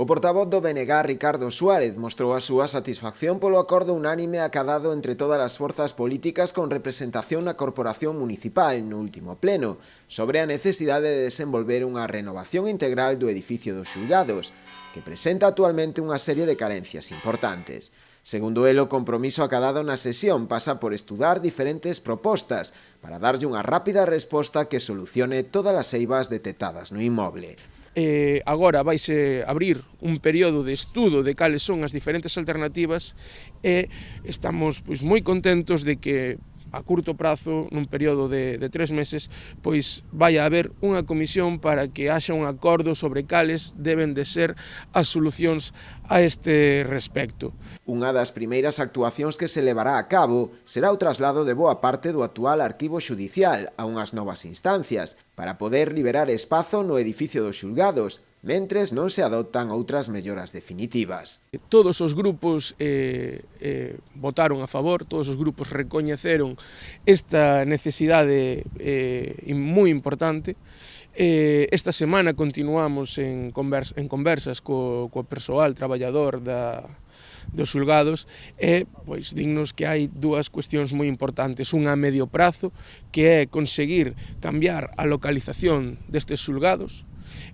O portavoz do BNG, Ricardo Suárez, mostrou a súa satisfacción polo acordo unánime acadado entre todas as forzas políticas con representación na Corporación Municipal no último pleno sobre a necesidade de desenvolver unha renovación integral do edificio dos xulgados, que presenta actualmente unha serie de carencias importantes. Segundo el, o compromiso acadado na sesión pasa por estudar diferentes propostas para darlle unha rápida resposta que solucione todas as eivas detectadas no inmoble. Agora vaise abrir un período de estudo de cales son as diferentes alternativas e estamos moi contentos de que a curto prazo, nun período de 3 meses, pois vai a haber unha comisión para que haxa un acordo sobre cales deben de ser as solucións a este respecto. Unha das primeiras actuacións que se levará a cabo será o traslado de boa parte do actual arquivo xudicial a unhas novas instancias para poder liberar espazo no edificio dos xulgados, mentres non se adoptan outras melloras definitivas. Todos os grupos votaron a favor, todos os grupos recoñeceron esta necesidade moi importante. Esta semana continuamos en conversas co persoal traballador dos xulgados e pois dignos que hai dúas cuestións moi importantes, unha a medio prazo, que é conseguir cambiar a localización destes xulgados,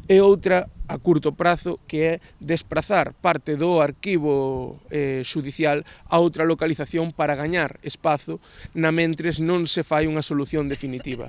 e outra a curto prazo, que é desprazar parte do arquivo xudicial a outra localización para gañar espazo na mentres non se fai unha solución definitiva.